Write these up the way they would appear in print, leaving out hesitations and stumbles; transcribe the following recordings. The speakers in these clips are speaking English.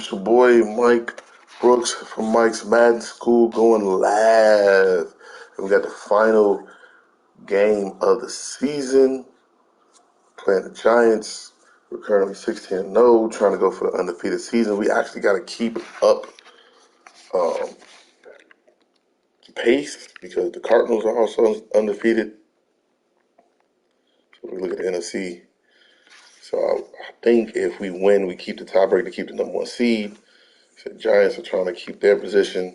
It's your boy Mike Brooks from Mike's Madden School going live. And we got the final game of the season. Playing the Giants. We're currently 16-0, trying to go for the undefeated season. We actually got to keep up pace because the Cardinals are also undefeated. So we look at the NFC. So I think if we win, we keep the tiebreaker to keep the number one seed. So the Giants are trying to keep their position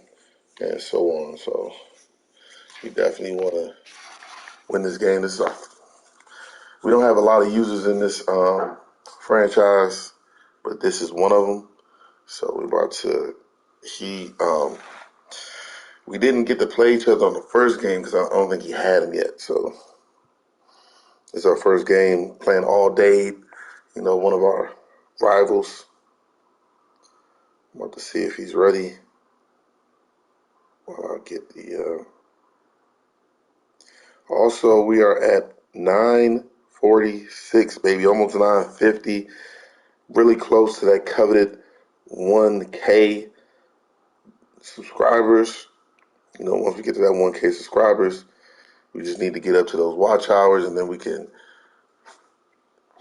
and so on. So we definitely want to win this game. We don't have a lot of users in this franchise, but this is one of them. So we're about to. We didn't get to play each other on the first game because I don't think he had him yet. So it's our first game playing all day. You know, one of our rivals. I'm about to see if he's ready. I'll get the. Also, we are at 946, baby, almost 950. Really close to that coveted 1K subscribers. You know, once we get to that 1K subscribers, we just need to get up to those watch hours, and then we can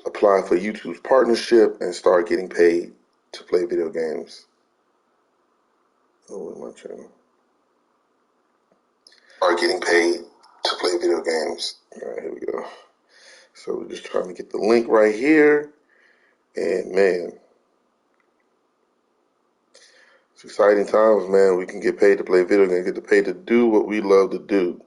apply for YouTube's partnership and start getting paid to play video games. Oh, where's my channel? Start getting paid to play video games. All right, here we go. So we're just trying to get the link right here. And man, it's exciting times, man. We can get paid to play video games, get paid to do what we love to do.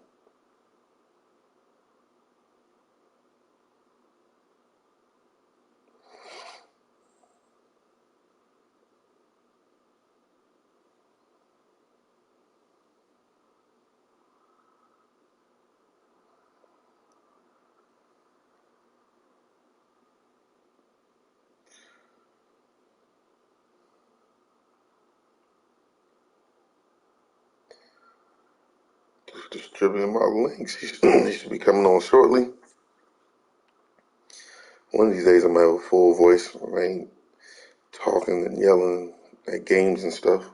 Just distributing my links. He should be coming on shortly. One of these days I'm gonna have a full voice. I ain't talking and yelling at games and stuff.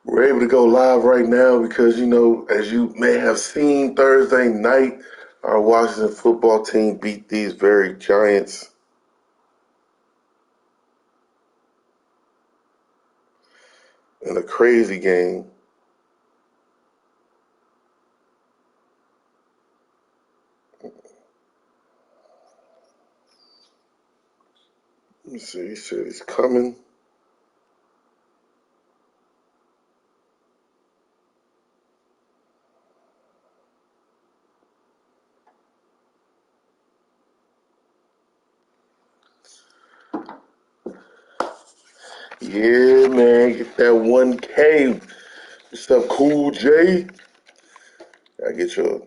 We're able to go live right now because, you know, as you may have seen Thursday night, our Washington football team beat these very Giants. In a crazy game. Let me see, he said he's coming. Yeah, man, get that 1K. What's up, Cool J? I get your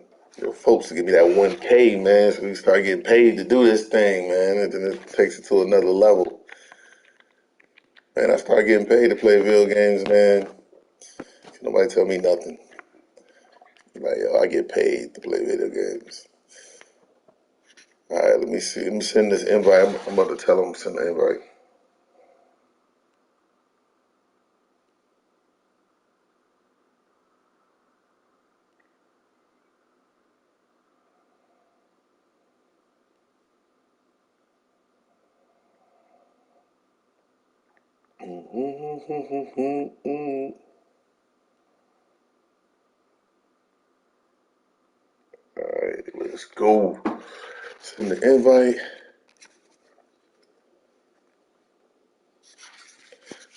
folks to give me that 1K, man, so we start getting paid to do this thing, man, and then it takes it to another level. Man, I started getting paid to play video games, man. Nobody tell me nothing. Like, yo, I get paid to play video games. All right, let me see. Let me send this invite. I'm about to tell them to send the invite. All right, let's go. Send the invite.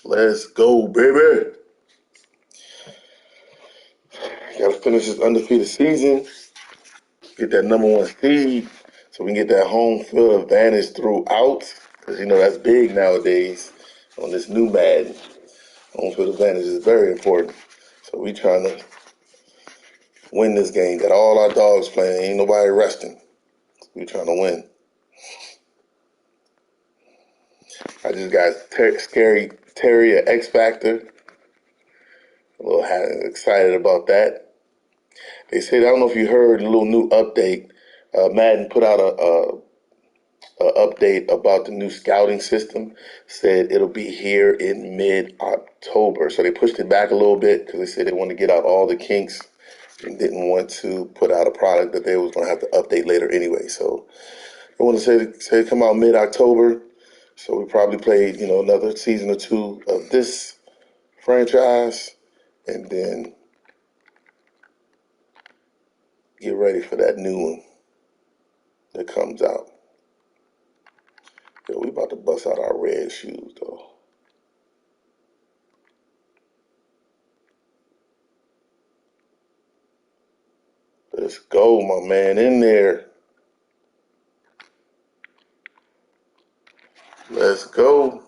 Let's go, baby. Gotta finish this undefeated season. Get that number one seed so we can get that home field advantage throughout. Because, you know, that's big nowadays on this new Madden. Home field advantage is very important. So we trying to win this game. Got all our dogs playing. Ain't nobody resting. We trying to win. I just got Scary Terry at X Factor. A little excited about that. They said, I don't know if you heard a little new update. Madden put out update about the new scouting system. Said it'll be here in mid-October. So they pushed it back a little bit because they said they want to get out all the kinks and didn't want to put out a product that they was going to have to update later anyway. So they want to say come out mid-October. So we probably played, another season or two of this franchise and then get ready for that new one that comes out. Yo, we about to bust out our red shoes, though. Let's go, my man, in there. Let's go.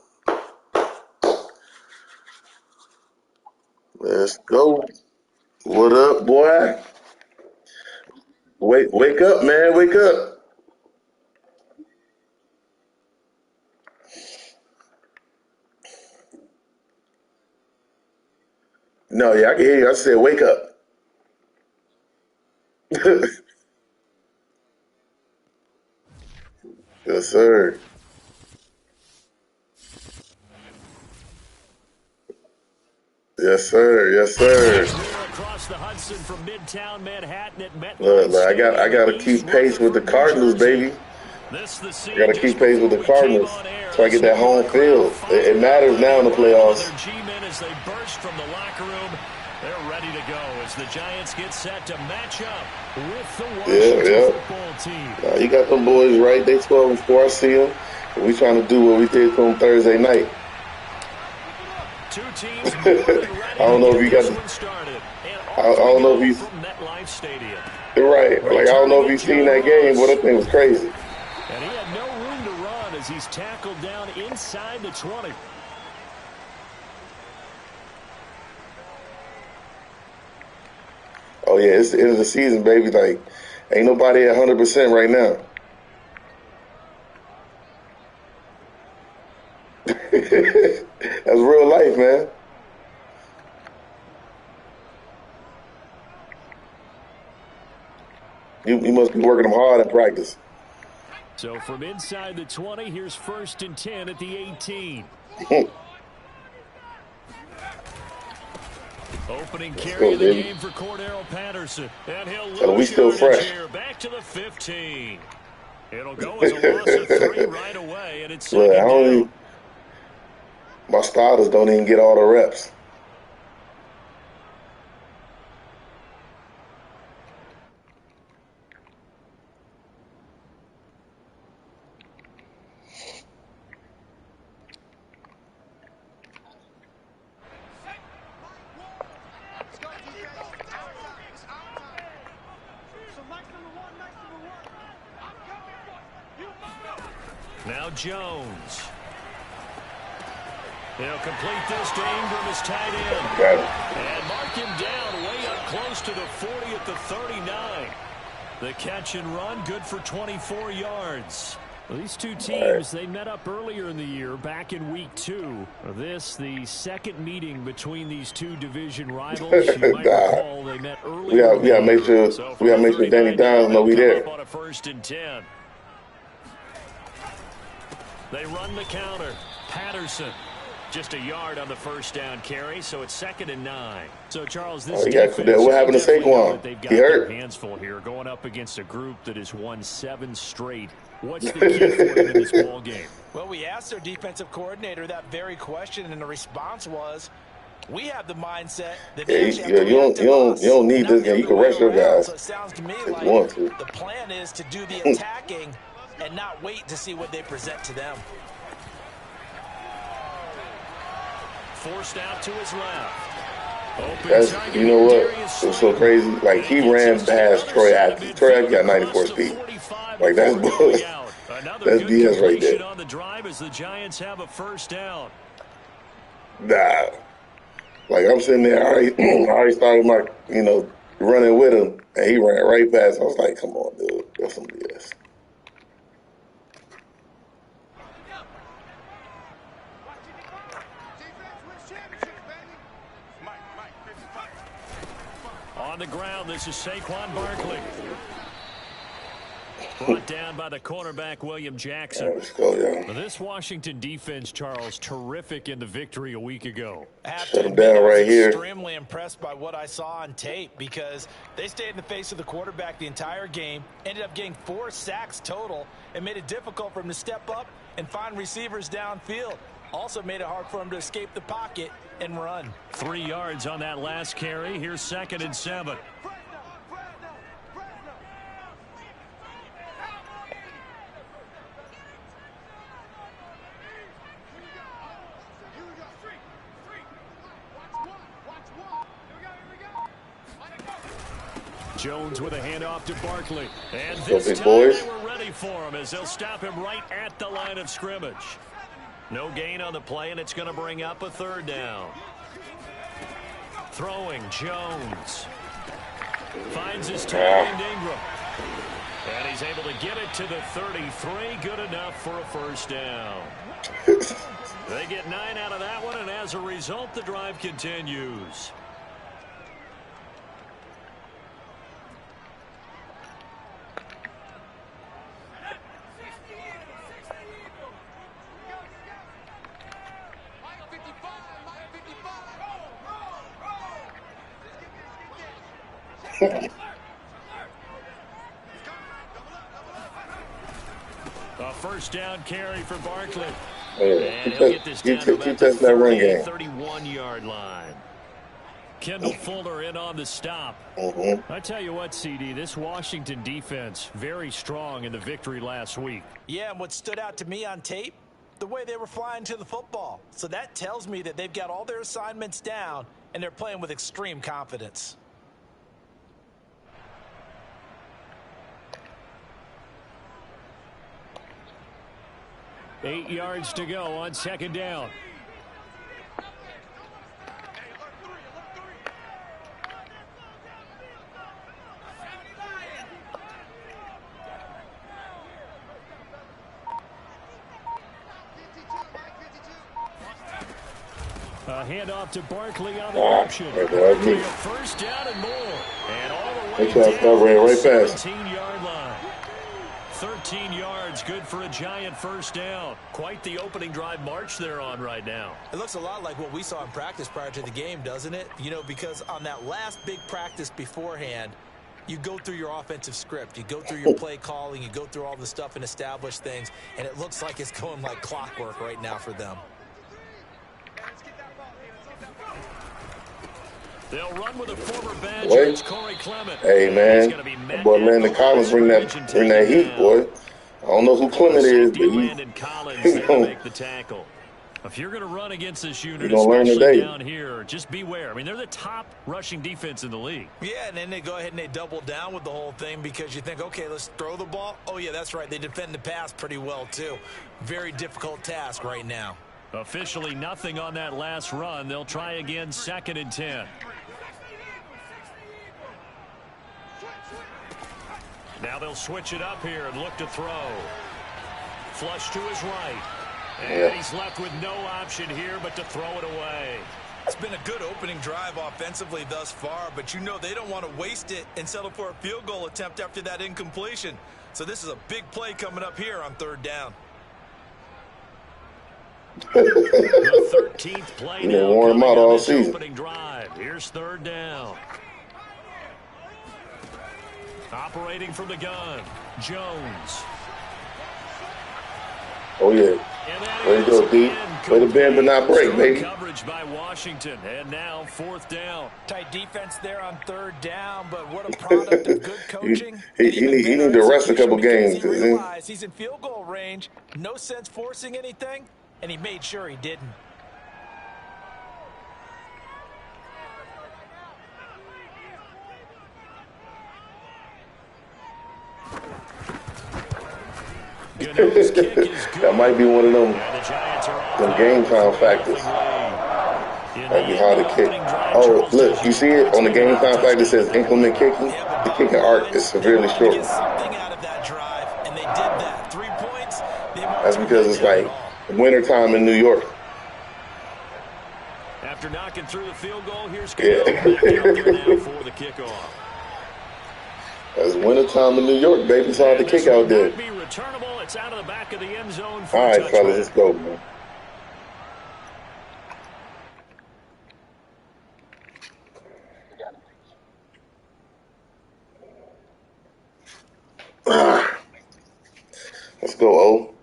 Let's go. What up, boy? Wake up, man. Wake up. No, yeah, I can hear you. I said, wake up. Yes, sir. Yes, sir. Yes, sir. Across the Hudson from Midtown Manhattan at Look, MetLife I gotta keep pace with the Cardinals, baby. I gotta keep pace with the Cardinals so I get that home field. It matters now in the playoffs. As they burst from the locker room, they're ready to go as the Giants get set to match up with the Washington football team. Nah, you got them boys right. They 12-4. I see them. And we trying to do what we did to them Thursday night. Two teams more than ready I don't know if you got to get started. I don't know if he's from MetLife Stadium. Right. Like I don't know if you've seen that game, but that thing was crazy. And he had no room to run as he's tackled down inside the 20. Oh yeah, it's the end of the season, baby. Like ain't nobody at 100% right now. That's real life, man. You must be working them hard in practice. So from inside the 20, here's 1st and 10 at the 18. Opening carry of the game for Cordero Patterson. And he'll lose we still fresh. Here, back to the 15. It'll go as a loss of 3 right away, and it's second down. My starters don't even get all the reps. Now Jones. He'll complete this to Ingram as tight end. And mark him down way up close to the 40 at the 39. The catch and run, good for 24 yards. Well, these two teams, they met up earlier in the year, back in week 2. This, the second meeting between these two division rivals. You might recall they met earlier. We gotta make sure Danny Downs know we there. On a 1st and 10. They run the counter. Patterson. Just a yard on the 1st down carry, so it's 2nd and 9. So, Charles, this what happened to Saquon? They've got He hurt. their hands full here, going up against a group that has won 7 straight. What's the key for them in this ball game? Well, we asked their defensive coordinator that very question, and the response was, we have the mindset that you don't need this game. You can rest your guys. So it sounds to me if like you want to. the plan is to do the attacking and not wait to see what they present to them. Forced out to his left. That's, you know what? It was so crazy. Like, he ran past Troy Apke. Troy Apke got 94 speed. Like, that's bullshit. That's BS right there. On the drive as the Giants have a 1st down. Nah. Like, I'm sitting there, I already started my, running with him, and he ran right past. I was like, come on, dude. That's some BS. On the ground, this is Saquon Barkley. Brought down by the cornerback, William Jackson. Let's go, y'all. This Washington defense, Charles, terrific in the victory a week ago. Shut him down right here. Extremely impressed by what I saw on tape because they stayed in the face of the quarterback the entire game, ended up getting 4 sacks total, and made it difficult for him to step up and find receivers downfield. Also made it hard for him to escape the pocket and run. 3 yards on that last carry. Here's 2nd and 7. Jones with a handoff to Barkley. And this time they were ready for him as they'll stop him right at the line of scrimmage. No gain on the play, and it's going to bring up a 3rd down. Throwing, Jones. Finds his tight end Ingram. And he's able to get it to the 33. Good enough for a 1st down. They get 9 out of that one, and as a result, the drive continues. A 1st down carry for Barkley. And he'll get this down to about the 31-yard line. Kendall Fuller in on the stop. I tell you what, CD, this Washington defense, very strong in the victory last week. Yeah, and what stood out to me on tape, the way they were flying to the football. So that tells me that they've got all their assignments down, and they're playing with extreme confidence. Eight yards to go on 2nd down. A handoff to Barkley on the option. 1st down and more. And all the way down to the 17-yard line. 13 yards, good for a giant 1st down. Quite the opening drive march they're on right now. It looks a lot like what we saw in practice prior to the game, doesn't it? You know, because on that last big practice beforehand, you go through your offensive script. You go through your play calling. You go through all the stuff and establish things. And it looks like it's going like clockwork right now for them. They'll run with a former Badger. It's Corey Clement. Hey, man. That boy Landon Collins bring that heat, boy. I don't know who Clement is, but Landon Collins there to make the tackle. If you're going to run against this unit, especially down here, just beware. I mean, they're the top rushing defense in the league. Yeah, and then they go ahead and they double down with the whole thing because you think, okay, let's throw the ball. Oh, yeah, that's right. They defend the pass pretty well, too. Very difficult task right now. Officially nothing on that last run. They'll try again, 2nd and 10. Now they'll switch it up here and look to throw. Flush to his right. And he's left with no option here but to throw it away. It's been a good opening drive offensively thus far, but you know they don't want to waste it and settle for a field goal attempt after that incompletion. So this is a big play coming up here on 3rd down. The 13th play now warm out all season. Opening drive. Here's 3rd down. Operating from the gun, Jones. Oh, yeah. Way to go, D. Way to bend but not break, baby. Coverage by Washington, and now 4th down. Tight defense there on 3rd down, but what a product of good coaching. he need to rest a couple games. He realized he's in field goal range, no sense forcing anything, and he made sure he didn't. That might be one of them game time factors. Might be hard to kick. Oh, look, you see it on the game time factor. It says inclement kicking. The kicking arc is severely short. That's because it's like winter time in New York. After knocking through the field goal, here's Cadell back out there now for the kickoff. It's wintertime in New York, baby. It's hard to kick out there. Be returnable. It's out of the back of the end zone for All a right, touchdown. fellas, let's go, man. Let's go, O.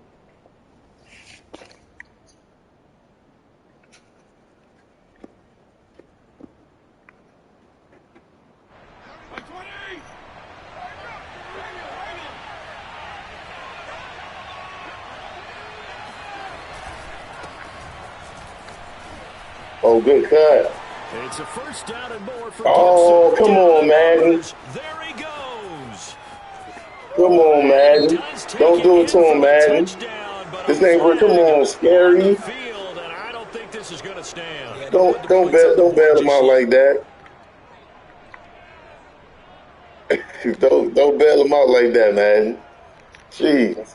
Oh, good cut. It's a first down and more for Oh, come on, Madden. There he goes. Come on, Madden. Don't do it to him, Madden. This ain't where. Come on, scary. Field, and I don't think this is going to stand. Don't bail him out like that. don't bail him out like that, Madden. Jeez.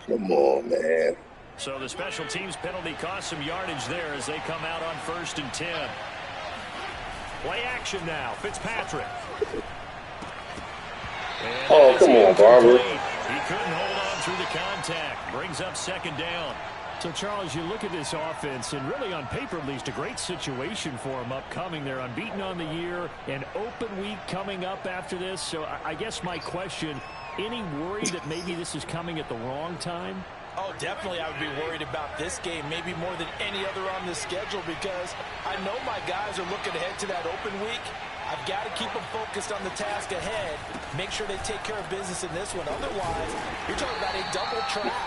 Come on, man. So the special teams penalty cost some yardage there as they come out on 1st and 10. Play action now. Fitzpatrick. Oh, come on, Barber. He couldn't hold on through the contact. Brings up 2nd down. So, Charles, you look at this offense, and really on paper at least, a great situation for them upcoming. They're unbeaten on the year, an open week coming up after this. So I guess my question, any worry that maybe this is coming at the wrong time? Oh, definitely I would be worried about this game, maybe more than any other on this schedule, because I know my guys are looking ahead to that open week. I've got to keep them focused on the task ahead, make sure they take care of business in this one. Otherwise, you're talking about a double trap.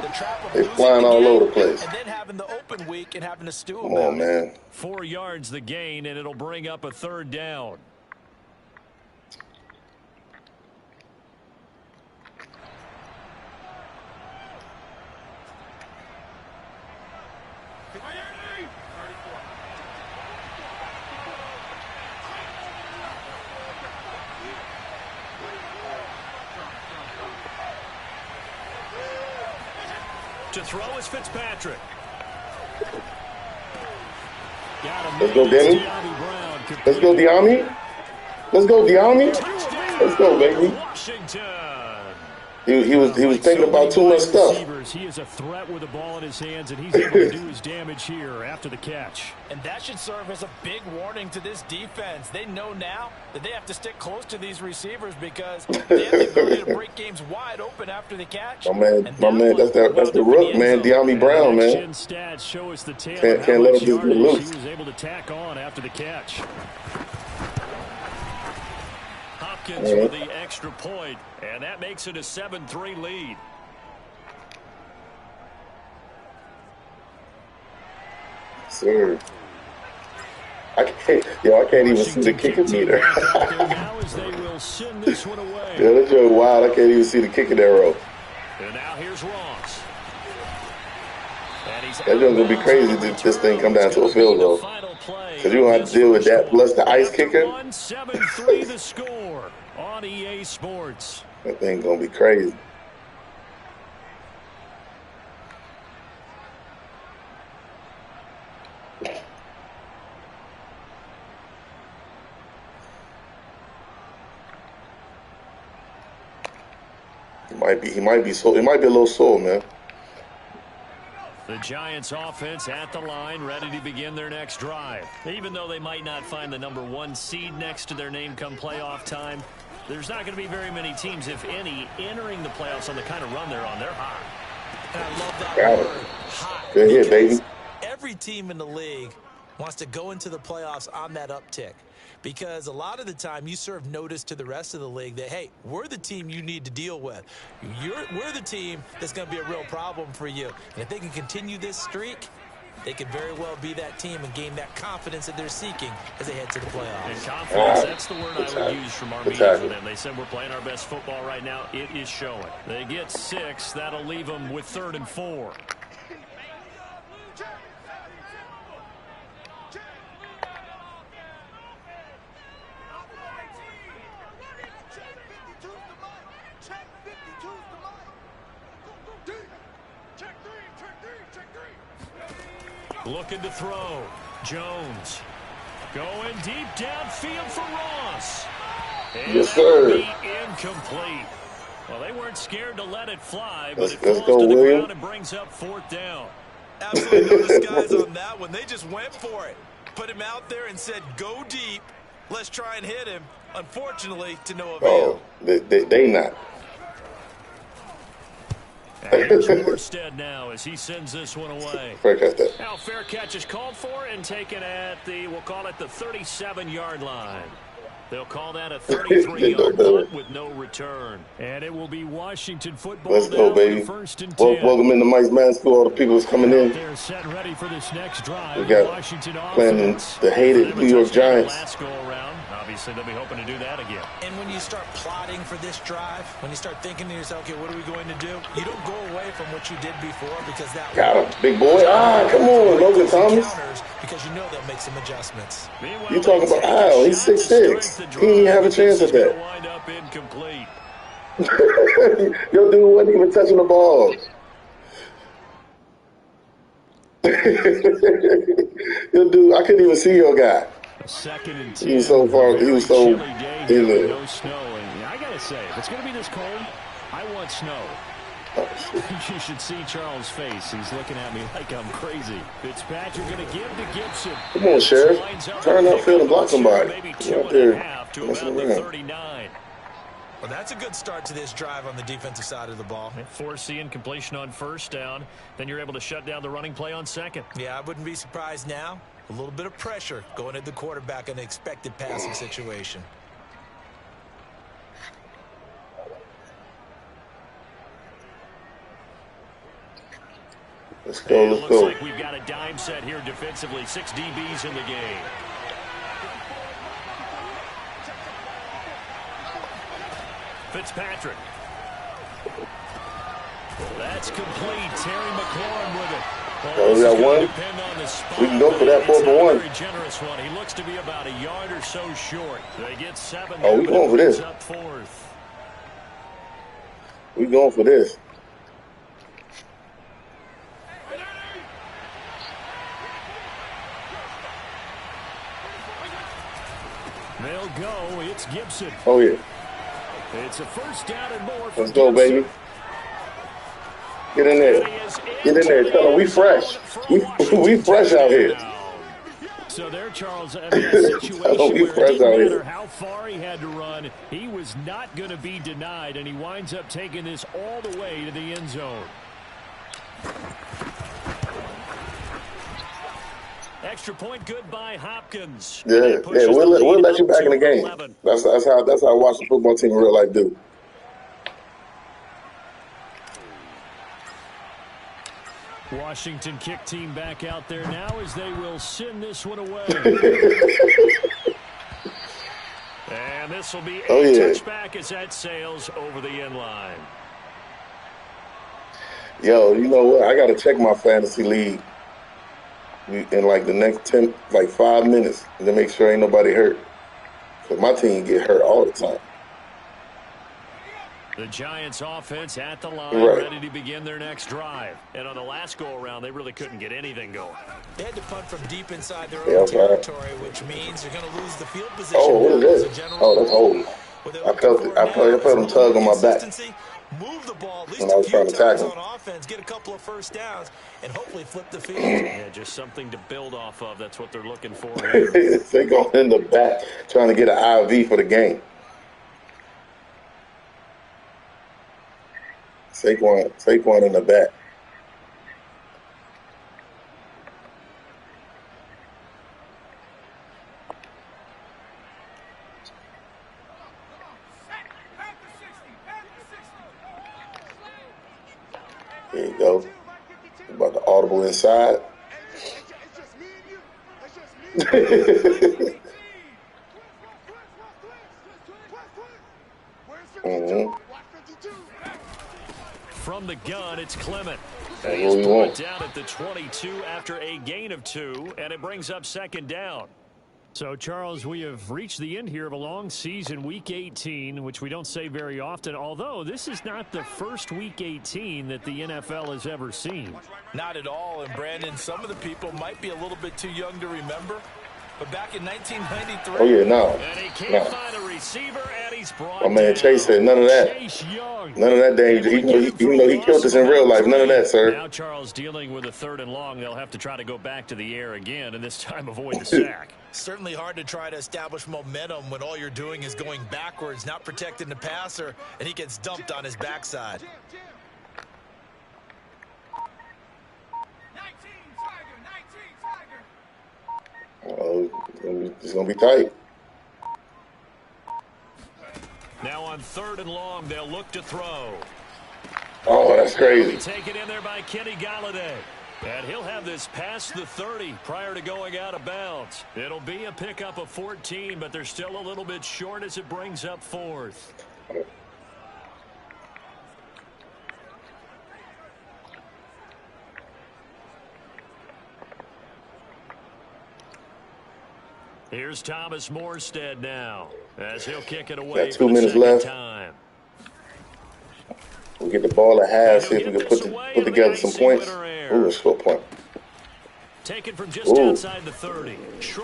The trap of They're flying all over the place. And then having the open week and having to stew about it. Come on, man. 4 yards the gain, and it'll bring up a 3rd down. To throw is Fitzpatrick. Let's go, Denny. Let's go, Diami. Let's go, Diami. Let's go, baby. Washington. He was thinking about too much stuff. He is a threat with the ball in his hands, and he's able to do his damage here after the catch. And that should serve as a big warning to this defense. They know now that they have to stick close to these receivers because they have the ability to break games wide open after the catch. My man, that's the rook, man, Diami Brown, man. Stats show us the tail can't let him just get loose. He was able to tack on after the catch. Hopkins with the extra point, and that makes it a 7-3 lead. Sir, I can't even see the kicker meter. Now as they will send this one away. Yeah, that's just wild. I can't even see the kicking arrow. And now here's Ross. That's just gonna be crazy if this thing come down to a field goal. Because you gonna have to deal with that plus the ice kicker. 7-3 the score on EA Sports. That thing gonna be crazy. He might be so. It might be a little sore, man. The Giants offense at the line, ready to begin their next drive. Even though they might not find the #1 seed next to their name come playoff time, there's not going to be very many teams, if any, entering the playoffs on the kind of run they're on. They're hot. And I love that word, hot. Good hit, baby. Every team in the league wants to go into the playoffs on that uptick. Because a lot of the time you serve notice to the rest of the league that, hey, we're the team you need to deal with. We're the team that's going to be a real problem for you. And if they can continue this streak, they could very well be that team and gain that confidence that they're seeking as they head to the playoffs. And confidence, that's the word I would use from our meetings with them. They said we're playing our best football right now. It is showing. They get 6. That'll leave them with 3rd and 4. Looking to throw. Jones. Going deep downfield for Ross. And yes, that will sir. be incomplete. Well, they weren't scared to let it fly, but it Let's falls go, to the William. ground and brings up 4th down. Absolutely no disguise on that one. They just went for it. Put him out there and said, go deep. Let's try and hit him. Unfortunately, to no avail. Oh, they not. And here's Morstead now as he sends this one away. Fair catch that. Now, fair catch is called for and taken at the, we'll call it the 37-yard line. They'll call that a 33-yard punt with no return. And it will be Washington football. Let's go, baby. 1st and 10. Welcome into Mike's Man School. All the people that's coming in. They're set ready for this next drive. We got Washington playing the hated New York Giants. Last go around. Obviously, they'll be hoping to do that again. And when you start plotting for this drive, when you start thinking to yourself, okay, what are we going to do? You don't go away from what you did before because that got him, big boy. Come on, Logan Thomas. Because you know they'll make some adjustments. You talking about Al? He's 6'6". He didn't have a chance at that. Wind up incomplete. Your dude wasn't even touching the ball. Your dude, I couldn't even see your guy. 2nd and 10. He was so far. He was so in there. No snow. And I gotta say, if it's gonna be this cold, I want snow. You should see Charles' face. He's looking at me like I'm crazy. Fitzpatrick going to give to Gibson. Come on, Sheriff. Turn upfield and block somebody. You're out there messing around. 39. Well, that's a good start to this drive on the defensive side of the ball. Force the incompletion on 1st down. Then you're able to shut down the running play on 2nd. Yeah, I wouldn't be surprised now. A little bit of pressure going at the quarterback in an expected passing situation. Let's go, let's looks go. like we've got a dime set here defensively. 6 DBs in the game. Fitzpatrick. That's complete. Terry McLaurin with it. We got one. We can go for that 4-for-1. Very generous one. He looks to be about a yard or so short. They get 7. Oh, we going for this. Up 4th. We going for this. They'll go. It's Gibson. Oh, yeah. It's a 1st down and more. Let's go, baby. Get in there. Get in there. Tell them we fresh. We fresh out here. So there, Charles, I mean, a situation where it didn't matter how far he had to run, he was not going to be denied, and he winds up taking this all the way to the end zone. Extra point good by Hopkins. Yeah, we'll let you back in the game. That's how watch the football team in real life do. Washington kick team back out there now as they will send this one away. And this will be a touchback as that sails over the end line. Yo, you know what? I got to check my fantasy league in like the next 5 minutes to make sure ain't nobody hurt. Because my team get hurt all the time. The Giants offense at the line, ready to begin their next drive. And on the last go-around, they really couldn't get anything going. They had to punt from deep inside their own territory, which means they're going to lose the field position. Oh, what is this? Oh, that's holding. I felt it. I felt him tug on my back. Move the ball at least when I was trying to tackle on offense, get a couple of 1st downs, and hopefully flip the field. Yeah, just something to build off of. That's what they're looking for. They going in the back trying to get an IV for the game. Saquon in the back. There you go. About the audible inside. From the gun, it's Clement. He's brought down at the 22 after a gain of 2, and it brings up 2nd down. So, Charles, we have reached the end here of a long season, Week 18, which we don't say very often, although this is not the first Week 18 that the NFL has ever seen. Not at all, and Brandon, some of the people might be a little bit too young to remember, But back in 1993. Oh, yeah, no. And he can't No. find a receiver, and he's brought My man down. Chase said none of that. Chase Young. None of that danger. Even though he killed us in real life, none of that, sir. Now Charles dealing with a 3rd and long. They'll have to try to go back to the air again, and this time avoid the sack. Certainly hard to try to establish momentum when all you're doing is going backwards, not protecting the passer, and he gets dumped on his backside. Oh, it's going to be tight. Now on 3rd and long, they'll look to throw. Oh, that's crazy. Taken in there by Kenny Galladay. And he'll have this past the 30 prior to going out of bounds. It'll be a pickup of 14, but they're still a little bit short as it brings up 4th. Here's Thomas Morstead now, as he'll kick it away. Got 2 minutes left. Time. We'll get the ball at half, see if we can put together some points. Ooh, a short point. Taken from just outside the 30.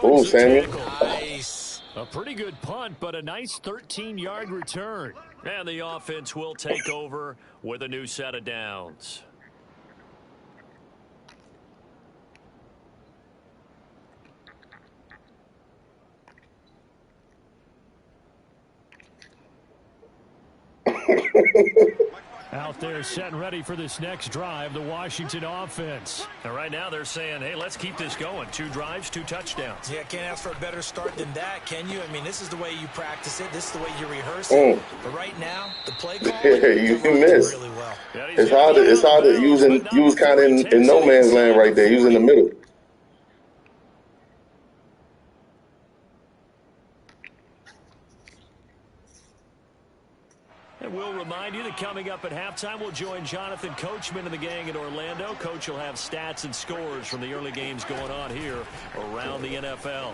Ooh, Samuel. Nice. A pretty good punt, but a nice 13-yard return. And the offense will take over with a new set of downs. Out there set and ready for this next drive, the Washington offense. And right now they're saying, hey, let's keep this going. 2 drives, 2 touchdowns. Yeah, can't ask for a better start than that, can you? I mean, this is the way you practice it. This is the way you rehearse it. But right now, the play call, you missed. Really well. It's hard to use kind of in no man's land right there. Use in the middle. And we'll remind you that coming up at halftime, we'll join Jonathan Coachman and the gang in Orlando. Coach will have stats and scores from the early games going on here around the NFL.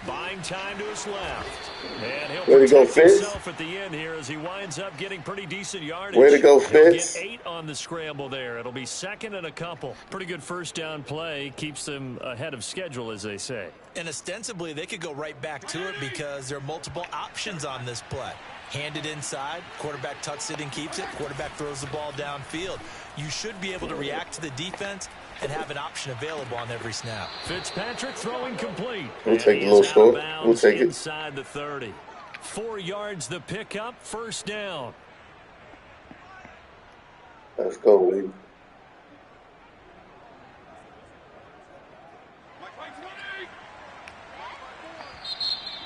Buying time to his left. And he'll protect himself at the end here as he winds up getting pretty decent yardage. Way to go, Fitz. He'll get 8 on the scramble there. It'll be 2nd and a couple. Pretty good first down play. Keeps them ahead of schedule, as they say. And ostensibly, they could go right back to it because there are multiple options on this play. Handed inside, quarterback tucks it and keeps it, quarterback throws the ball downfield. You should be able to react to the defense and have an option available on every snap. Fitzpatrick throwing complete. We'll take a little short. We'll take it. Inside the 30. 4 yards the pickup, 1st down. Let's go, baby.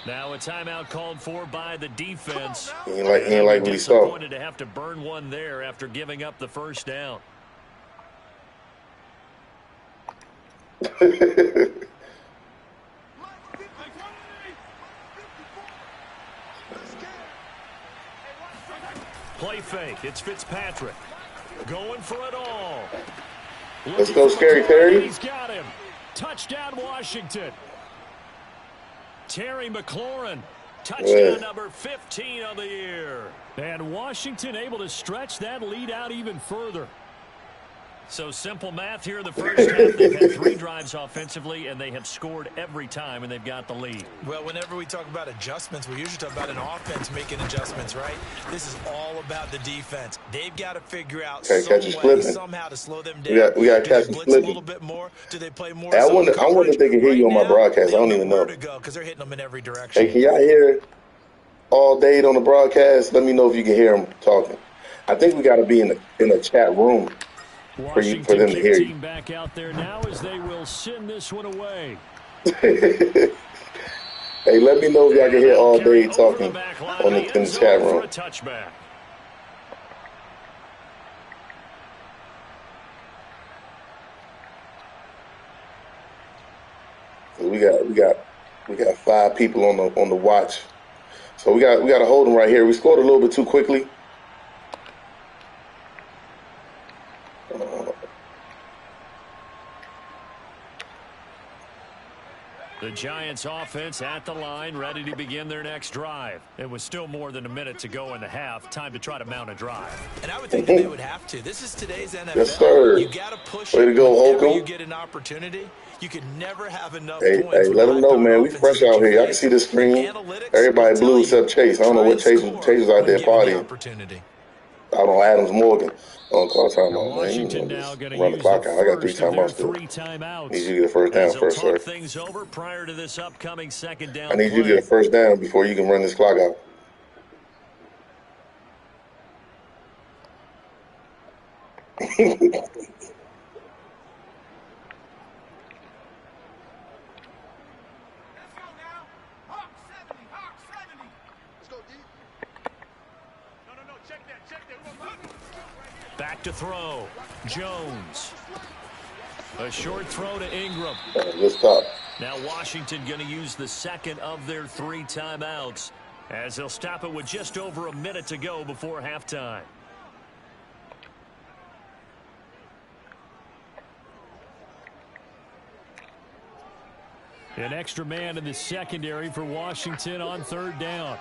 Now a timeout called for by the defense. He ain't like what he saw. Disappointed to have to burn one there after giving up the 1st down. Play fake. It's Fitzpatrick. Going for it all. Let's go, Scary Terry. He's got him. Touchdown, Washington. Terry McLaurin, touchdown number 15 of the year. And Washington able to stretch that lead out even further. So simple math here in the first half. They've had 3 drives offensively, and they have scored every time, and they've got the lead. Well, whenever we talk about adjustments, we usually talk about an offense making adjustments, right? This is all about the defense. They've got to figure out somehow to slow them down. We got to catch blitz a little bit more. Do they play more? Hey, I wonder if they can hear you on my broadcast. I don't even know. Because they're hitting them in every direction. Hey, can y'all hear all day on the broadcast? Let me know if you can hear them talking. I think we got to be in a chat room. For them to hear you. Back out there now as they will send this one away. Hey, let me know if y'all can hear all day talking in the chat room. We got 5 people on the watch, so we got to hold them right here. We scored a little bit too quickly. The Giants offense at the line, ready to begin their next drive. It was still more than a minute to go in the half. Time to try to mount a drive. And I would think that they would have to. This is today's NFL. Yes, sir. You got to push Way to go, whenever Holcomb. you get an opportunity. You can never have enough Hey, points with let them know, high-powered man. We offenses fresh that out you here. I can face. see the And screen. analytics will Everybody tell blue you, except Chase. I don't know try what and Chase score was out when there given the partying opportunity. out on Adams Morgan on call And timeout, man. You Washington know, now just going to run the use the clock out. I got 3 first of their timeouts still. 3 Need you timeouts to get a first as down they'll first, talk sir. things over prior to this upcoming second I down need you to get a play. first down before you can run this clock out. Back to throw. Jones. A short throw to Ingram. Good stop. Now Washington going to use the second of their 3 timeouts as they'll stop it with just over a minute to go before halftime. An extra man in the secondary for Washington on 3rd down.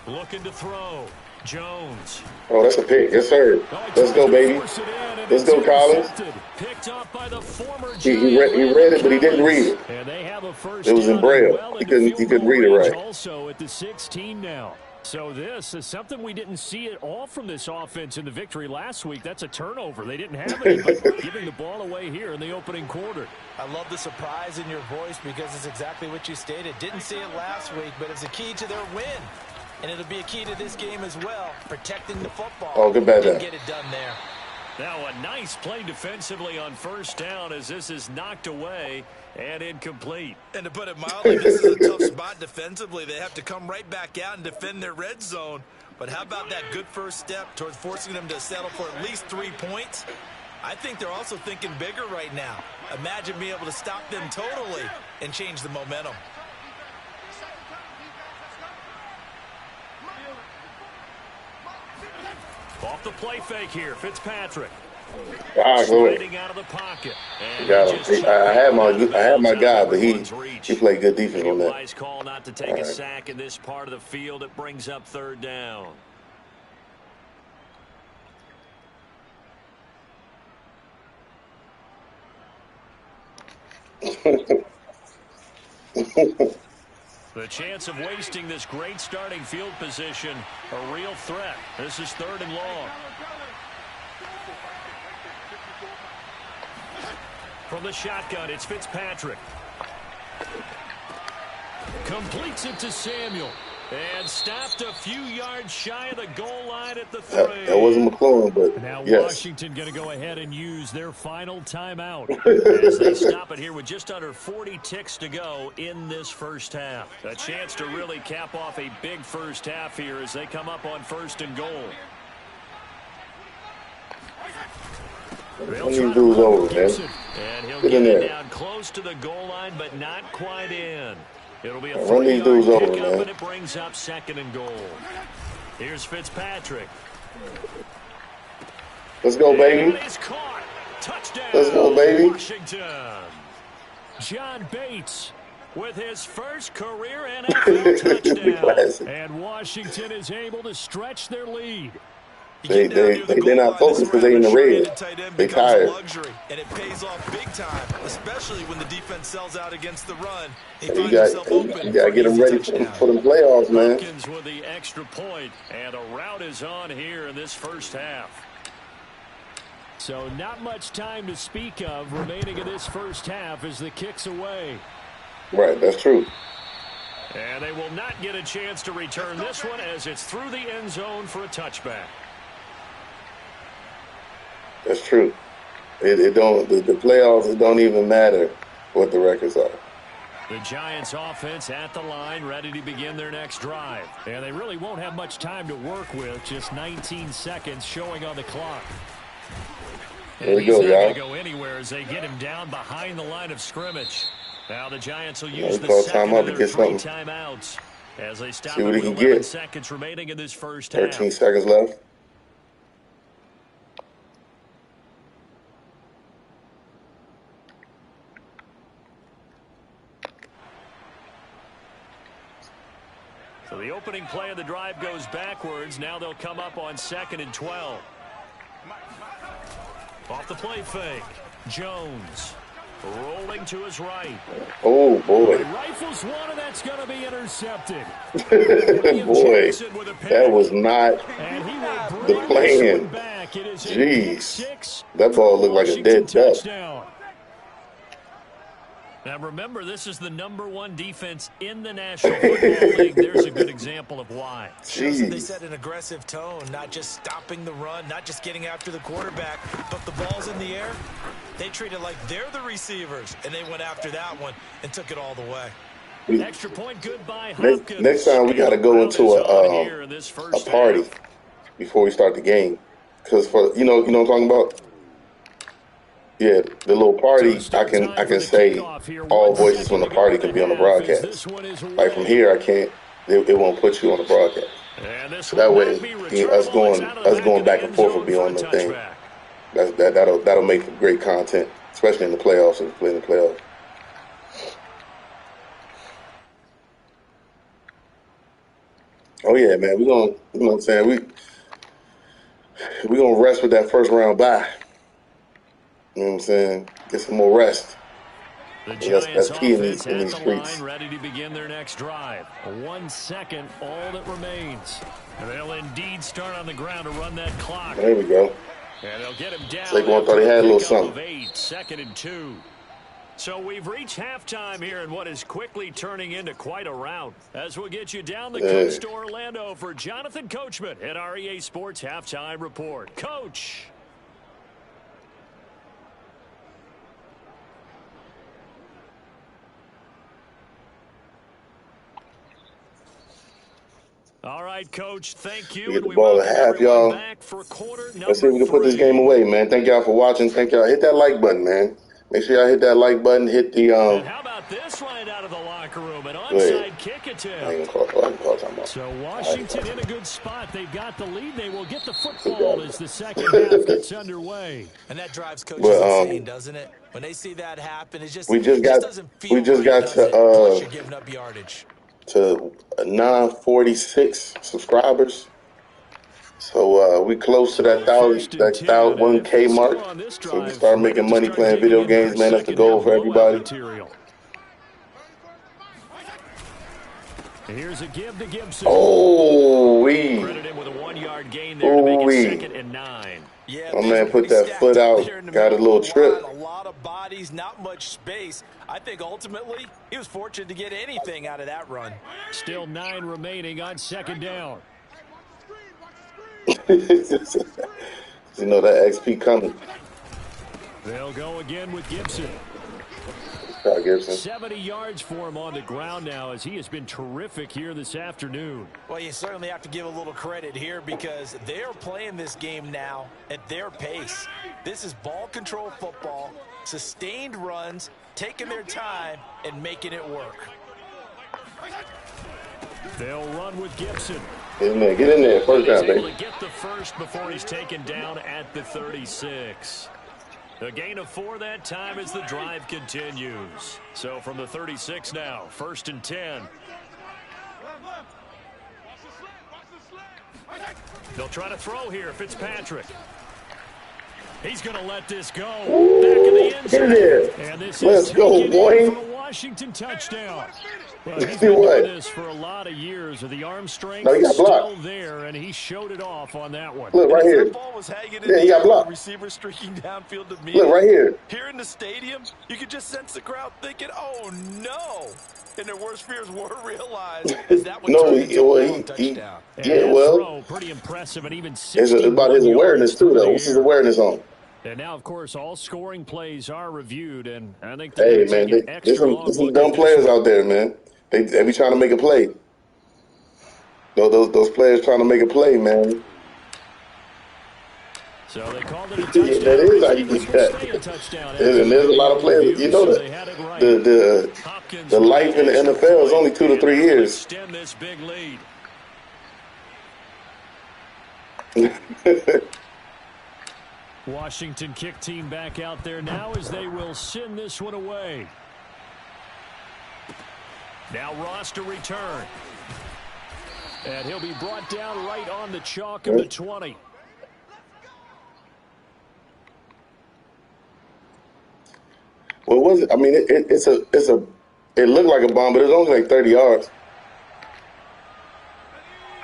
Looking to throw. Jones. Oh, that's a pick. Yes, sir. Oh, Let's go, baby. Let's go, Collins. Picked off by the former He Giant read Landon it, but he didn't read Collins. it. And they have a It first was in down and Braille. well He into couldn't field read goal it range right. also at the 16 now. So this is something we didn't see at all from this offense in the victory last week. That's a turnover. They didn't have any, but giving the ball away here in the opening quarter. I love the surprise in your voice because it's exactly what you stated. Didn't see it last week, but it's a key to their win. And it'll be a key to this game as well, protecting the football. Oh, good bad Didn't down. get it done there. Now a nice play defensively on first down as this is knocked away and incomplete. And to put it mildly, this is a tough spot defensively. They have to come right back out and defend their red zone. But how about that good first step towards forcing them to settle for at least 3 points? I think they're also thinking bigger right now. Imagine being able to stop them totally and change the momentum. Off the play fake here, Fitzpatrick. Sliding out of the pocket. Got him. I had my guy, but he played good defense on that. Wise call not to take a sack in this part of the field. It brings up 3rd down. The chance of wasting this great starting field position, a real threat. This is 3rd and long. From the shotgun, it's Fitzpatrick. Completes it to Samuel. And stopped a few yards shy of the goal line at the 3. That wasn't McClellan, but now yes. Washington going to go ahead and use their final timeout as they stop it here with just under 40 ticks to go in this first half. A chance to really cap off a big first half here as they come up on 1st and goal. Run these dudes over, man. And he'll get it down close to the goal line, but not quite in. It'll be a 3-yard pickup, and it brings up 2nd and goal. Here's Fitzpatrick. Let's go, baby. Touchdown, let's go, baby. Washington. John Bates with his first career NFL touchdown. And Washington is able to stretch their lead. They're not focused because they're in the red. They tired. Luxury, and it pays off big time, especially when the defense sells out against the run. You got to get them ready for the playoffs, man. Hopkins with the extra point, and a rout is on here in this first half. So not much time to speak of remaining in this first half as the kick's away. Right, that's true. And they will not get a chance to return this one as it's through the end zone for a touchback. That's true. The playoffs, it don't even matter what the records are. The Giants offense at the line, ready to begin their next drive. And they really won't have much time to work with, just 19 seconds showing on the clock. There we go, y'all. He's not going to go anywhere as they get him down behind the line of scrimmage. Now the Giants will use the second of their 3 timeouts as they stop it with 11 seconds remaining in this first half. 13 seconds left. opening play of the drive goes backwards. Now they'll come up on 2nd and 12. Off the play fake. Jones rolling to his right. Oh, boy. He rifles one, and that's going to be intercepted. Boy, that was not the plan. Jeez. That ball looked like a dead duck. Now, remember, this is the #1 defense in the National Football League. There's a good example of why. Jeez. They set an aggressive tone, not just stopping the run, not just getting after the quarterback, but the ball's in the air. They treat it like they're the receivers, and they went after that one and took it all the way. Extra point good by Hopkins. Next time we got to go into a party before we start the game. Because, you know what I'm talking about? Yeah, the little party, I can say all voices from the party can be on the broadcast. Like from here, I can't. It won't put you on the broadcast. So that way, us going back and forth will be on the thing. That'll make for great content, especially in the playoffs. If we play in the playoffs. Oh yeah, man, you know what I'm saying, we gonna rest with that first round bye. You know what I'm saying? Get some more rest. That's key in these streets. Ready to begin their next drive. 1 second, all that remains. And they'll indeed start on the ground to run that clock. There we go. And they'll get him down. Saquon thought he had a little something. 2nd and 2. So we've reached halftime here in what is quickly turning into quite a rout. As we'll get you down the coast to Orlando for Jonathan Coachman at our EA Sports Halftime Report. Coach. All right, Coach, thank you. We get the ball at half, y'all. Let's see if we can put this game away, man. Thank y'all for watching. Thank y'all. Hit that like button, man. Make sure y'all hit that like button. Hit the And how about this right out of the locker room? An onside kick attempt. I ain't gonna call time out. So Washington in a good spot. They've got the lead. They will get the football as the second half gets underway. And that drives coaches insane, doesn't it? When they see that happen, it just doesn't feel we just got plus you're giving up yardage. To 946 subscribers, so we close to that 1K mark. So we can start making money playing video games, man. That's the goal for everybody. Here's a give to Gibson. Credit him with a 1-yard gain there to make it 2nd and 9. Yeah, my man put that foot out, got a little trip. A lot of bodies, not much space. I think ultimately he was fortunate to get anything out of that run. Still 9 remaining on 2nd down. You know that XP coming. They'll go again with Gibson. 70 yards for him on the ground now as he has been terrific here this afternoon. Well, you certainly have to give a little credit here because they're playing this game now at their pace. This is ball control football, sustained runs, taking their time and making it work. They'll run with Gibson. Get in there. First down, baby. He's able to get the first before he's taken down at the 36. A gain of 4 that time as the drive continues. So from the 36 now, 1st and 10. They'll try to throw here, Fitzpatrick. He's going to let this go. Back in the end zone. And this Let's go, boy. For a Washington touchdown. Well, he's been doing this for a lot of years. The arm strength is still there, and he showed it off on that one. Look, right here. Ball was hanging in he got blocked. Receiver streaking downfield to me. Look, right here. Here in the stadium, you could just sense the crowd thinking, oh, no. And their worst fears were realized as that one turned into a touchdown. Pretty impressive, and even it's about his awareness, too, though. What's his awareness on? And now, of course, all scoring plays are reviewed, and I think hey, man, there's some dumb players out there, man. They be trying to make a play. Those players trying to make a play, man. So they called it a touchdown. That is how you get that. And there's a lot of players. You know that the life in the NFL is only 2 to 3 years. Extend this big lead. Washington kick team back out there now as they will send this one away. Now Ross to return. And he'll be brought down right on the chalk of the 20. What was it? I mean, it looked like a bomb, but it was only like 30 yards.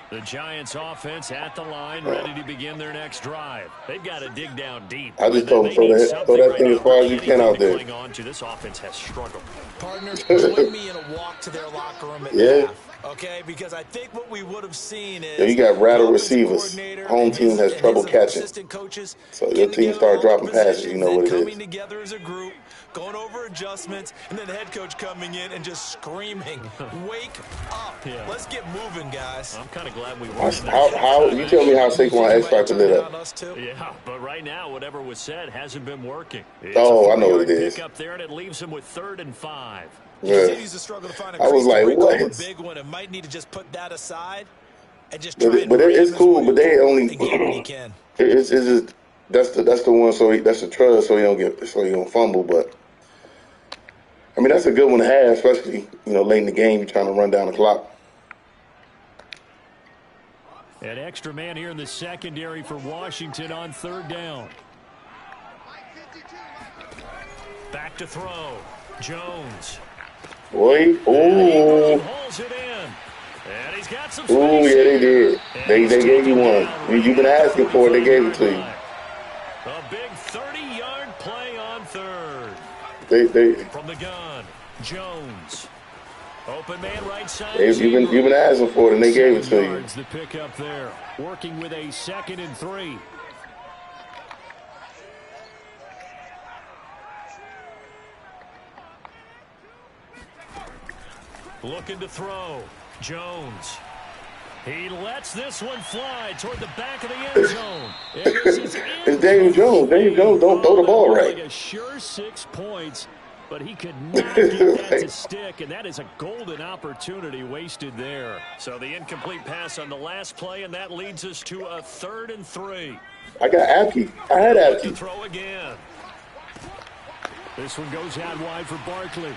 The Giants offense at the line, ready to begin their next drive. They've got to dig down deep. I just told them throw that thing as far as you can out there. This offense has struggled. Partners, join me in a walk to their locker room at half, okay? Because I think what we would have seen is you got rattled receivers. Home team has trouble catching. So your team start dropping passes. You know what it is. Coming together as a group, going over adjustments, and then the head coach coming in and just screaming, "Wake up! Yeah. Let's get moving, guys." I'm kind of glad we won. How you tell me how Saquon X Factor lit up? Yeah, but right now, whatever was said hasn't been working. I know what it is. Pick up there, and it leaves him with 3rd and 5. Yeah. Continues to struggle to find a I was like, what? A big one, and might need to just put that aside and just try. But it's cool. But they only it's just that's the one. So that's the trust. So you don't fumble. But I mean, that's a good one to have, especially late in the game, you're trying to run down the clock. An extra man here in the secondary for Washington on 3rd down. Back to throw. Jones. Boy, ooh. And he's got some ooh, yeah, they did. They gave you one. You've been asking for it. They gave it to you. A big 30-yard play on 3rd. They from the gun. Jones. Open man right side. You've been asking for it, and they gave it to you. The pick up there. Working with a 2nd and 3. Looking to throw. Jones. He lets this one fly toward the back of the end zone. It's Daniel Jones. Daniel Jones don't throw the ball right. Like a sure 6 points, but he could not get that to stick, and that is a golden opportunity wasted there. So the incomplete pass on the last play, and that leads us to a 3rd and 3. I got Apke. I had Apke. To throw again. This one goes out wide for Barkley.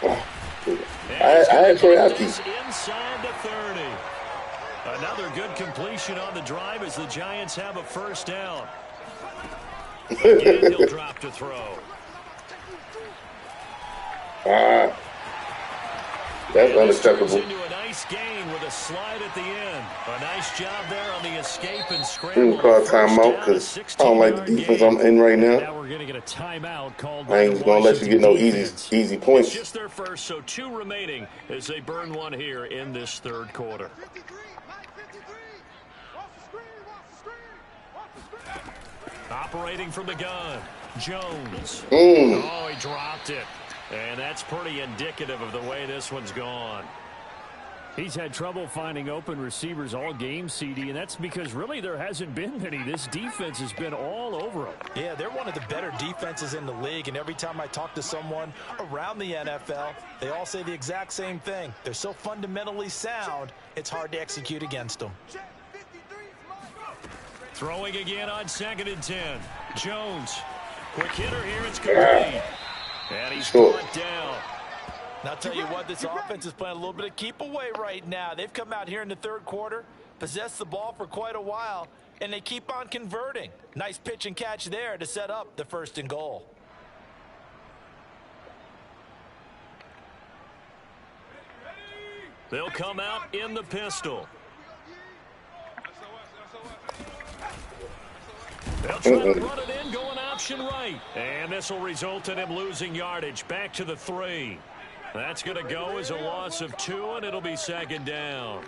I had Troy Apke. Inside the 30. Another good completion on the drive as the Giants have a 1st down. Again, he'll drop to throw. That's unacceptable. Into a nice gain with a slide at the end. A nice job there on the escape and scramble. Call timeout because I don't like the defense I'm in right now. Now we're going to get a timeout called. I ain't going to let you get no easy points. It's just their first, so 2 remaining as they burn one here in this 3rd quarter. Operating from the gun, Jones. Oh, he dropped it. And that's pretty indicative of the way this one's gone. He's had trouble finding open receivers all game, CD, and that's because really there hasn't been many. This defense has been all over him. Yeah, they're one of the better defenses in the league, and every time I talk to someone around the NFL, they all say the exact same thing. They're so fundamentally sound, it's hard to execute against them. Throwing again on 2nd and 10. Jones. Quick hitter here. It's complete. And he's brought down. And I'll tell you what, this offense is playing a little bit of keep away right now. They've come out here in the 3rd quarter, possessed the ball for quite a while, and they keep on converting. Nice pitch and catch there to set up the 1st and goal. They'll come out in the pistol. They'll try to run it in, going option right. And this will result in him losing yardage. Back to the 3. That's going to go as a loss of 2, and it'll be 2nd down.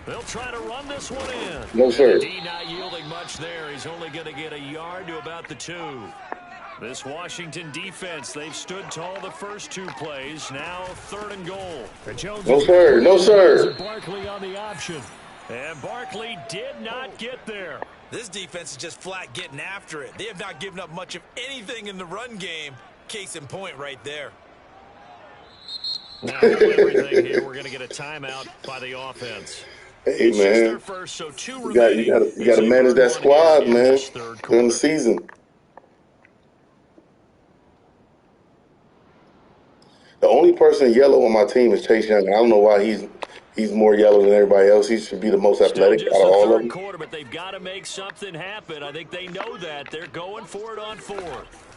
They'll try to run this one in. No, sir. D not yielding much there. He's only going to get a yard to about the 2. This Washington defense, they've stood tall the first 2 plays. Now 3rd and goal. No, sir. No, sir. Barkley on the option. And Barkley did not get there. This defense is just flat getting after it. They have not given up much of anything in the run game. Case in point right there. Now everything here, we're going to get a timeout by the offense. Hey, it's man. their first, so 2 remaining. You got to manage that squad, man, during the season. The only person yellow on my team is Chase Young. I don't know why he's more yellow than everybody else. He should be the most Still athletic just out of the all of third them. quarter, but they've got to make something happen. I think they know that. They're going for it on fourth.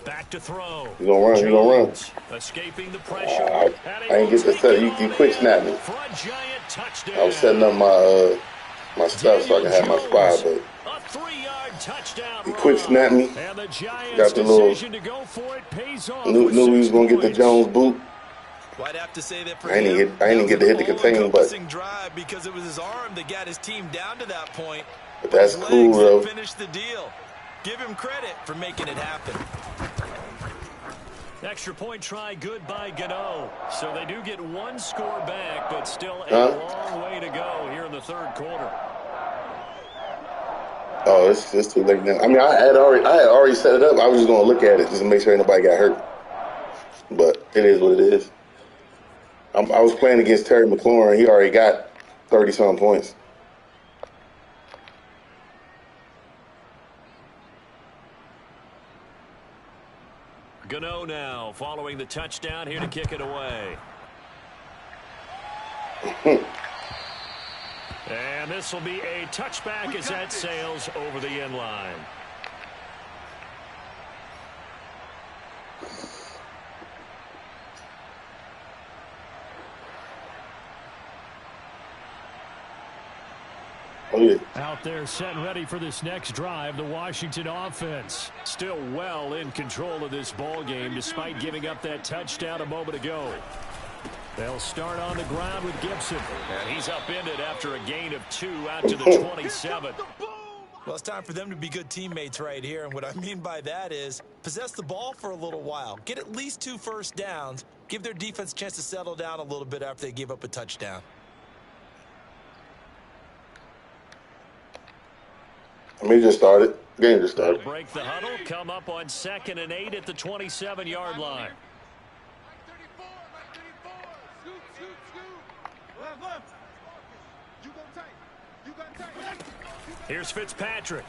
Back to throw. He's gonna run. Jones escaping the pressure. I And he ain't will get to take set. it He on quick snapped in me. for a giant touchdown. I was setting up my stuff so I can have my spy, but a 3-yard touchdown he quick snapped me. And the Giants' Got the little decision to go for it pays off knew with he 6 was gonna get the points. Jones boot. Well, I'd have to say that for I him, didn't get to hit the contain button. drive because it was his arm that got his team down to that point. But that's his cool legs though. that finished the deal. Give him credit for making it happen. Extra point try good by Gano. So they do get one score back, but still a long way to go here in the third quarter. Oh, it's too late now. I mean, I had already set it up. I was just gonna look at it just to make sure nobody got hurt. But it is what it is. I was playing against Terry McLaurin. He already got 30-some points. Gano now following the touchdown here to kick it away. And this will be a touchback as that sails over the end line. Oh, yeah. Out there set and ready for this next drive, the Washington offense still well in control of this ball game despite giving up that touchdown a moment ago. They'll start on the ground with Gibson, and he's upended after a gain of 2 out to the 27. Well, it's time for them to be good teammates right here, and what I mean by that is possess the ball for a little while, get at least 2 first downs, give their defense a chance to settle down a little bit after they give up a touchdown. I mean, just started. Game just started. They'll break the huddle, come up on 2nd and 8 at the 27-yard line. Here's Fitzpatrick.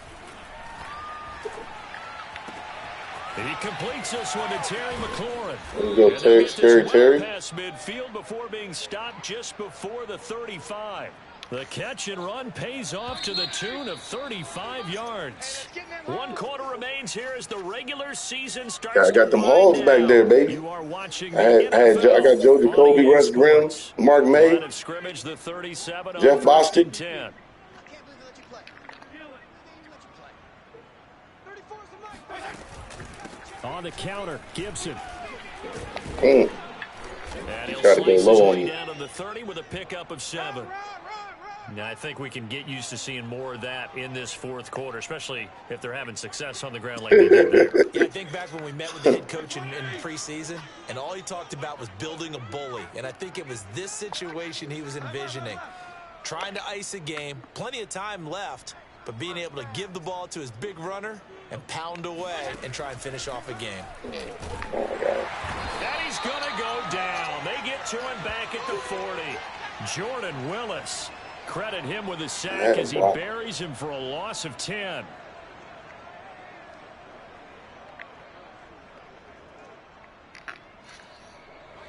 And he completes this one to Terry McLaurin. There you go, Terry. Pass midfield before being stopped just before the 35. The catch and run pays off to the tune of 35 yards. 1 quarter remains here as the regular season starts. Yeah, I got them Halls back there, baby. You are watching I got Joe Jacoby, Russ Grimm, Mark May, of scrimmage, the 37 Jeff on 1st and Bostic. 10. On the counter, Gibson. And he'll Try to go slice low his on way you. down to the 30 with a pickup of 7. Now, I think we can get used to seeing more of that in this fourth quarter, especially if they're having success on the ground like they did there. Yeah, I think back when we met with the head coach in preseason, and all he talked about was building a bully. And I think it was this situation he was envisioning. Trying to ice a game, plenty of time left, but being able to give the ball to his big runner and pound away and try and finish off a game. And he's going to go down. They get to him back at the 40. Jordan Willis. Credit him with a sack as he buries him for a loss of 10.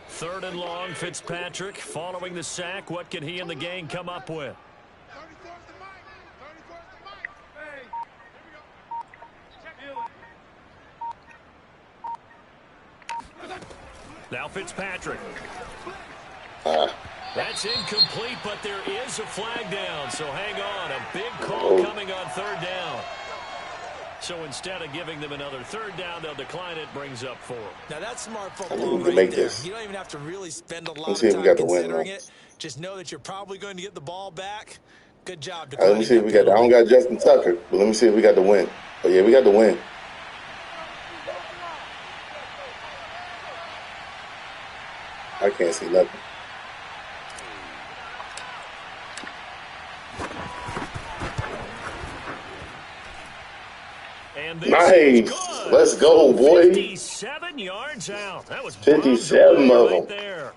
Third and long, Fitzpatrick following the sack. What can he and the gang come up with? Now Fitzpatrick. That's incomplete, but there is a flag down. So hang on. A big call coming on 3rd down. So instead of giving them another 3rd down, they'll decline it. Brings up 4. Now that's smart football to right make there. this. You don't even have to really spend a lot Let's of see if we time got the win, considering though. it. Just know that you're probably going to get the ball back. Good job. Let me see if we got. I don't got Justin Tucker, but let me see if we got the win. Oh yeah, we got the win. I can't see nothing. And this Nice. Let's go, boy. 57 yards out. That was 57 of them. right there.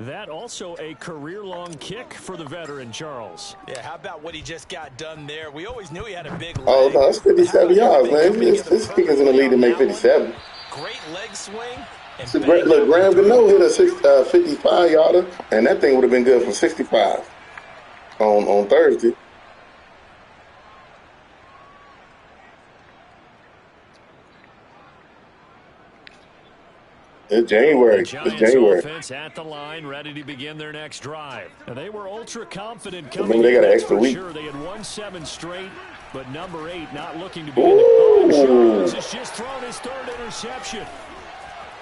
That also a career-long kick for the veteran, Charles. Yeah, how about what he just got done there? We always knew he had a big leg. Oh no, it's 57 yards, man. This kick is in the lead to make 57. Great leg swing, and So, bang look, that one Graham through. Gano hit a 55-yarder, and that thing would have been good for 65 on Thursday. It's January. The It's Giants January. offense at the line, ready to begin their next drive. And they were ultra confident coming Remember, they in, got an that's extra for week. sure. They had won 7 straight, but number 8 not looking to be in the... Ooh. Oh, Jones has just thrown his 3rd interception.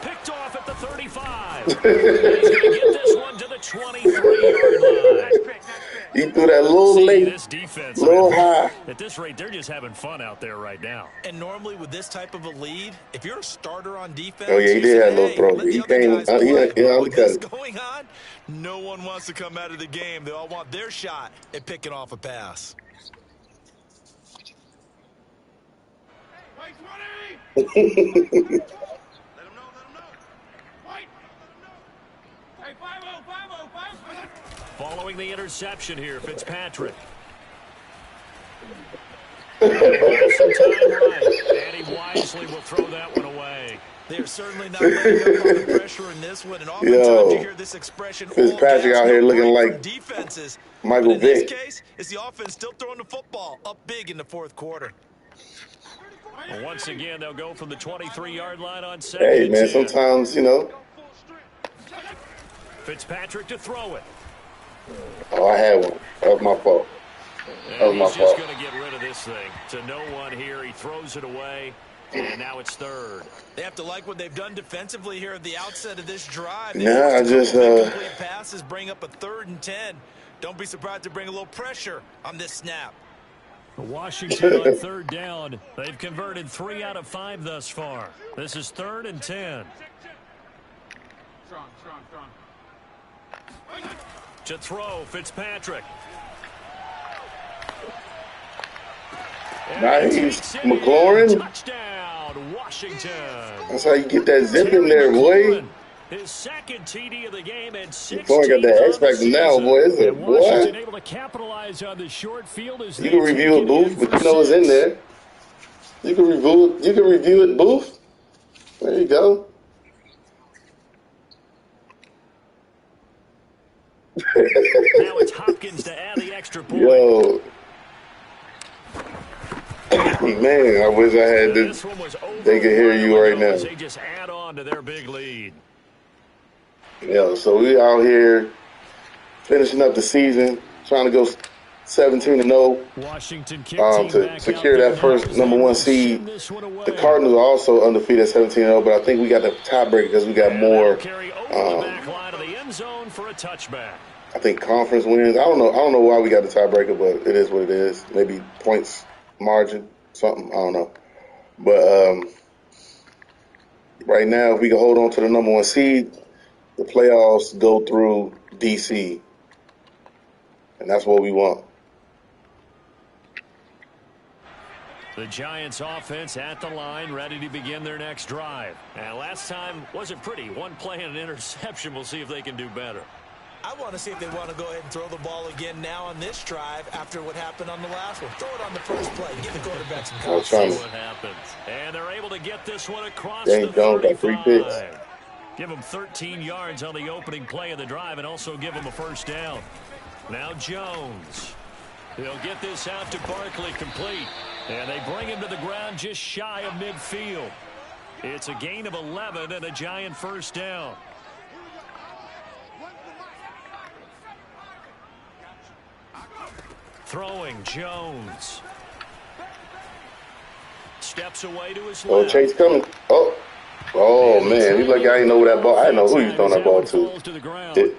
Picked off at the 35. He's going to get this one to the 23-yard line. He threw that little See, late, this defense, little man, high. at this rate, they're just having fun out there right now. And normally with this type of a lead, if you're a starter on defense, Oh, yeah, he you did say, have a little hey, throw. let the He other came, guys play. he But with this undercut it. going on, no one wants to come out of the game. They all want their shot at picking off a pass. Following the interception here, Fitzpatrick. Some time right, and he wisely will throw that one away. They're certainly not letting up on the pressure in this one. And oftentimes you hear this expression, Fitzpatrick out here looking like defenses. Michael But in this Vick. case, it's the offense still throwing the football up big in the 4th quarter. Well, once again, they'll go from the 23-yard line on 2nd Hey, and man, 10. sometimes, Fitzpatrick to throw it. Oh, I had one. That was my fault. And he's just going to get rid of this thing. To no one here. He throws it away, and now it's 3rd. They have to like what they've done defensively here at the outset of this drive. Nah, I just incomplete passes bring up a 3rd and 10. Don't be surprised to bring a little pressure on this snap. Washington on 3rd down. They've converted 3 out of 5 thus far. This is 3rd and 10. Strong. To throw, Fitzpatrick. Nice. McLaurin. Touchdown, Washington. That's how you get that zip in there, boy. His 2nd TD of the game and 16 McLaurin got that X factor now, boy. Is it, boy? Washington able to capitalize on the short field as You can review it, Booth, but you know it's in there. You can review it, Booth. There you go. Now it's Hopkins to add the extra point. Yo. Man, I wish I had this. They could hear you right now. They just add on to their big lead. Yeah, so we out here finishing up the season, trying to go 17-0 Washington to secure that first #1 seed. The Cardinals are also undefeated at 17-0, but I think we got the tiebreaker because we got more. I think conference wins. I don't know why we got the tiebreaker, but it is what it is. Maybe points margin, something. I don't know. But right now, if we can hold on to the #1 seed, the playoffs go through DC, and that's what we want. The Giants offense at the line, ready to begin their next drive. And last time wasn't pretty. 1 play and an interception. We'll see if they can do better. I want to see if they want to go ahead and throw the ball again now on this drive after what happened on the last one. Throw it on the first play. Give the quarterback some confidence. See what happens. And they're able to get this one across the 35. Give them 13 yards on the opening play of the drive and also give them a first down. Now Jones. He'll get this out to Barkley complete. And they bring him to the ground just shy of midfield. It's a gain of 11 and a Giant first down. Throwing Jones. Steps away to his left. Oh, Chase coming. Oh man, he's like, I didn't know where that ball. I didn't know who he was throwing that ball to.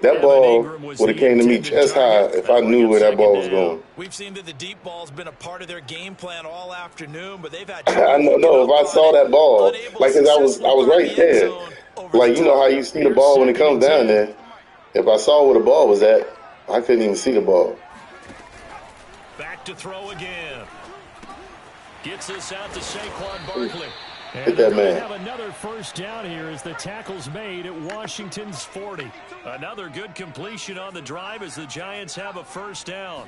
That ball would have came to me chest high if I knew where that ball was going. We've seen that the deep ball's been a part of their game plan all afternoon, but they've had. I know. If I saw that ball, like, cause I was right there. Like, you know how you see the ball when it comes down there. If I saw where the ball was at, I couldn't even see the ball. Back to throw again. Gets this out to Saquon Barkley. Hit that man. Have another first down here as the tackle's made at Washington's 40. Another good completion on the drive as the Giants have a first down.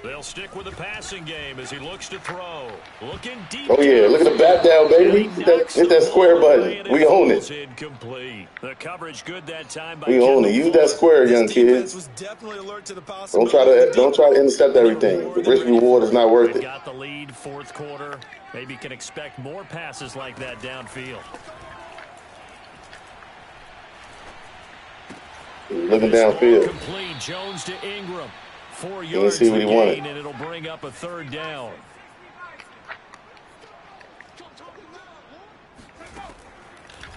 They'll stick with the passing game as he looks to throw. Looking deep. Oh, yeah. Look at the bat down, baby. Hit that square button. We own it. Incomplete. The coverage good that time by We own it. Use that square, young kids. Was definitely alert to the Don't try to intercept everything. The risk reward is not worth it. Got the lead, fourth quarter. Maybe can expect more passes like that downfield. Looking downfield. Complete. Jones to Ingram. 4 He didn't yards see what he wanted. and it'll bring up a third down.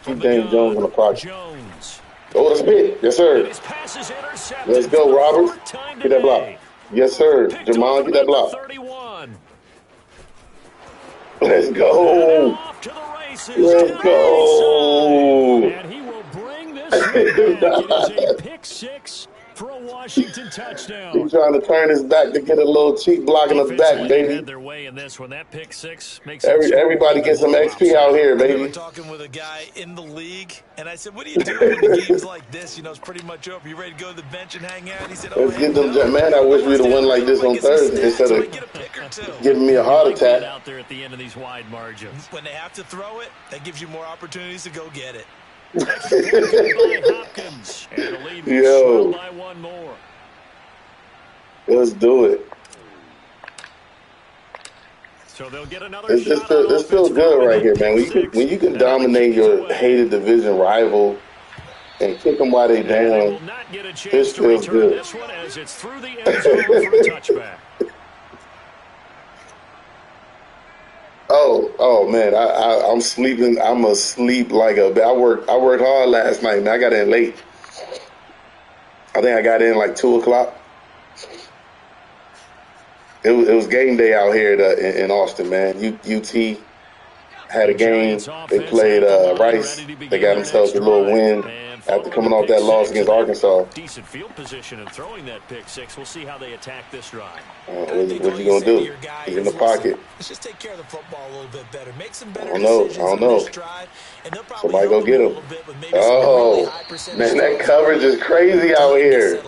Keep James Jones on the pocket. Jones. Oh, that's a hit. Yes, sir. Let's go, Robert. Get that block. Yes, sir. Jamal, get that block. 31. Let's go. Let's go. And he will bring this back. It is a pick six for a Washington touchdown. He's trying to turn his back to get a little cheap block in the back, baby. Had their way in this one. That pick six makes everybody get some XP out here, baby. I was talking with a guy in the league, and I said, "What do you do when the game's like this? You know, it's pretty much over. You ready to go to the bench and hang out?" And he said, "Let's get them, man. I wish we'd have won like this on Thursday instead of giving me a heart attack." Out there at the end of these wide margins. When they have to throw it, that gives you more opportunities to go get it. Hopkins, and the lead Yo, by one more. Let's do it. So they'll get another this feels good right here, man. When you can dominate your hated division rival and kick them while they down, this feels good. This one as it's through the end zone for a touchback. Oh man, I'm sleeping. I'm asleep like a. I worked hard last night, man. I got in late. I think I got in like 2:00. It was game day out here in Austin, man. UT had a game. They played Rice. They got themselves a little win after coming off that loss against Arkansas. Decent field position and throwing that pick six. We'll see how they attack this drive. What's he gonna do? He's in the pocket. Let's just take care of the football a little bit better. Make some better I don't know. Somebody go get him. Oh, man, that coverage is crazy out here.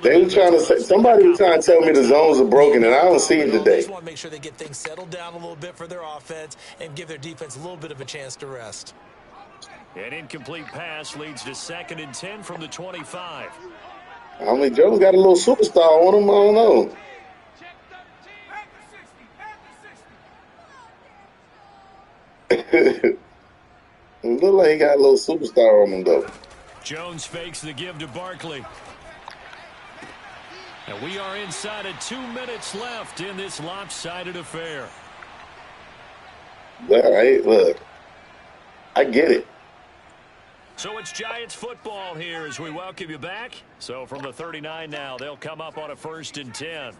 They were trying to say, somebody was trying to tell me the zones are broken, and I don't see it today. Just want to make sure they get things settled down a little bit for their offense and give their defense a little bit of a chance to rest. An incomplete pass leads to 2nd and 10 from the 25. I mean, Joe's got a little superstar on him. I don't know. It look like he got a little superstar on him, though. Jones fakes the give to Barkley. And we are inside of 2 minutes left in this lopsided affair. All right, look. I get it. So it's Giants football here as we welcome you back. So from the 39 now, they'll come up on a 1st and 10.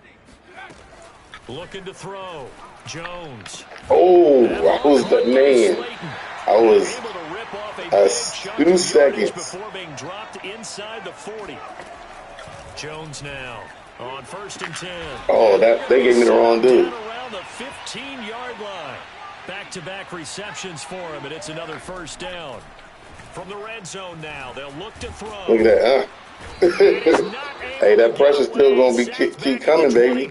Looking to throw. Jones. Oh, I was the man. I was 2 seconds before being dropped inside the 40. Jones now on 1st and 10. Oh, they gave me the wrong dude. Around the 15-yard line. Back-to-back receptions for him, and it's another 1st down. From the red zone now, they'll look to throw. Look at that, Hey, that pressure's still going to be keep coming, baby.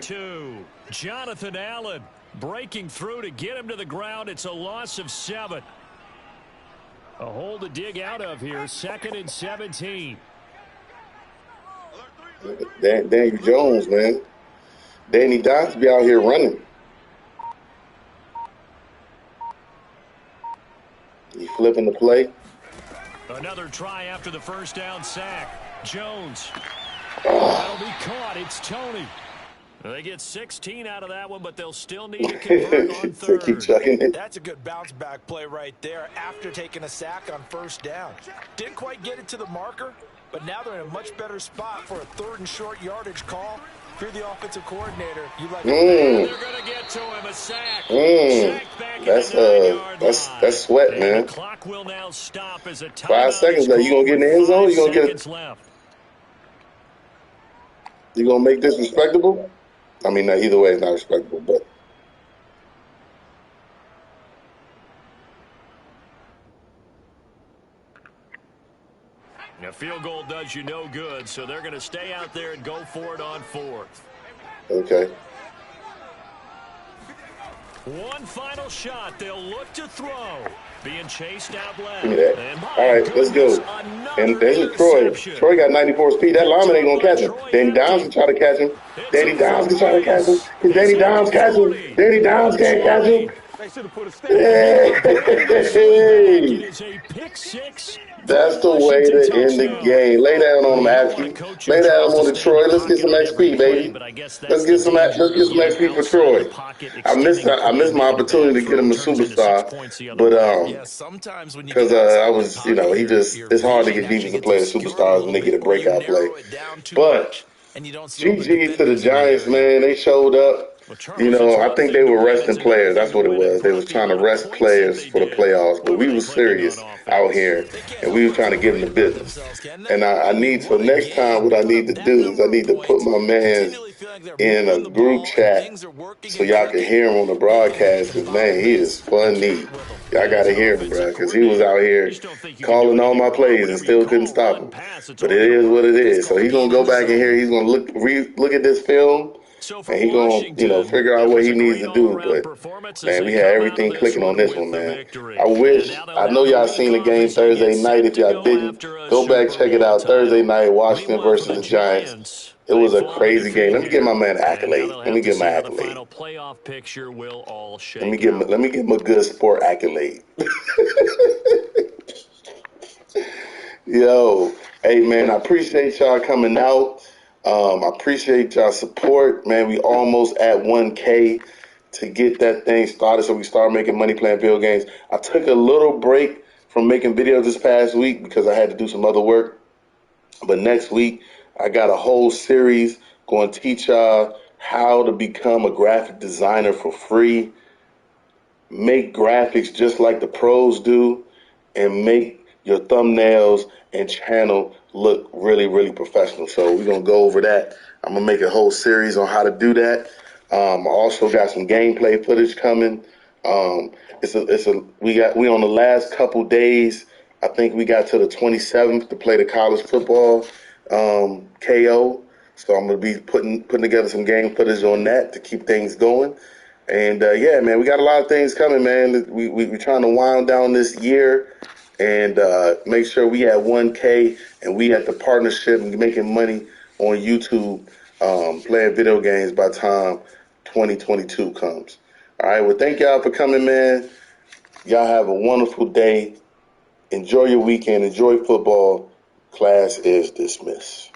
Jonathan Allen breaking through to get him to the ground. It's a loss of 7. A hole to dig out of here. 2nd and 17. Daniel Jones, man. Danny Dodds be out here running. He flipping the play. Another try after the 1st down sack. Jones. That'll be caught. It's Tony. They get 16 out of that one, but they'll still need to convert on 3rd. That's a good bounce back play right there after taking a sack on 1st down. Didn't quite get it to the marker, but now they're in a much better spot for a 3rd and short yardage call. If you're the offensive coordinator, you like they're going to get to him a sack. That's sweat, man. The clock will now stop as a 5 seconds left. You going to get in the end zone? You going to get it? You going to make this respectable? I mean, either way, it's not respectable, but. A field goal does you no good, so they're going to stay out there and go for it on 4th. Okay. One final shot. They'll look to throw. Being chased out Give me left. that. And All my right, let's goodness, go. And another this is Troy. interception. Troy got 94 speed. That Picked lineman ain't off gonna by catch him. Troy Danny Downs Apke. can try to catch him. It's Danny over Downs can try to catch him. pace. Can He's Danny at Downs the catch him? 40. Danny Downs The can't catch him. 20. They should have put a step on And him. off the longest way back. It Hey, is a pick six for that's a the way Washington to end the touchdown. game. Lay down on him, You don't want a Apke. coach who Lay down tries to on stay in the Detroit. Let's get pocket some on every XP, play, baby. but I guess Let's that's the get some. danger Let's get of some getting XP for outside the Troy. pocket, I missed. extending I play, missed my making a bad opportunity to get throw, him a turns into 6 superstar, points the other but way. Yeah, sometimes when you because get I outside the was, pocket, he just your it's hard to vision get actually defensive gets players obscured a superstars when little they get bit, a or you breakout play. narrow it down too But much, and you don't see all the GG to the defenders in the Giants, area. man. They showed up. Well, Charles, it's I one think thing they to were win. resting It's another players. thing That's to what it win and was. They put was up the trying to amount of rest points that players they for the did. playoffs. But What were we they were clicking on serious out offense? here, They can't and we help were but trying to feel get in great the about business. themselves, can they? And I I mean, need so what a next time what game. I Put need up to that do is I number of need to put points, my man's continually feel like they're in a moving the group ball and chat things are working so and y'all can clicking. hear him on the Maybe they broadcast. can Cause man, follow he is this and funny. carry it with them. Y'all As gotta an hear him, bro, offensive because he was coordinator, out you here just don't think you can do calling all anything my wrong. plays and Whenever you still call couldn't a stop run, him. pass, it's But all it going to is what it work. That's is. So called he's gonna being in go the back in here. zone. He's gonna look at this film, So for and he gonna Washington, figure out it what was he a needs great to do. all-around But performance as man, we they had come out of everything this clicking on one this with one, the man. victory. I And wish now they'll I know have the y'all week seen the off game as they get Thursday night. set If to y'all go didn't, after a go back Super check it Bowl out. Thursday title. night, Washington Meanwhile, for versus the the Giants. Giants, It they was a fall to crazy game. defeat Let me give here. my man an And now accolade. they'll Let have me to give him see an how the accolade. final playoff picture will all Let me shake give him. out. Let me give him a good sport accolade. Yo, hey man, I appreciate y'all coming out. I appreciate y'all support, man. We almost at 1K to get that thing started, so we start making money playing video games. I took a little break from making videos this past week because I had to do some other work. But next week, I got a whole series going to teach y'all how to become a graphic designer for free, make graphics just like the pros do, and make your thumbnails and channel look really, really professional. So we're gonna go over that. I'm gonna make a whole series on how to do that. I also got some gameplay footage coming. We on the last couple days. I think we got to the 27th to play the college football KO. So I'm gonna be putting together some game footage on that to keep things going. And yeah, man, we got a lot of things coming, man. We're trying to wind down this year and make sure we at 1K and we at the partnership and making money on YouTube playing video games by the time 2022 comes. All right, well, thank y'all for coming, man. Y'all have a wonderful day. Enjoy your weekend. Enjoy football. Class is dismissed.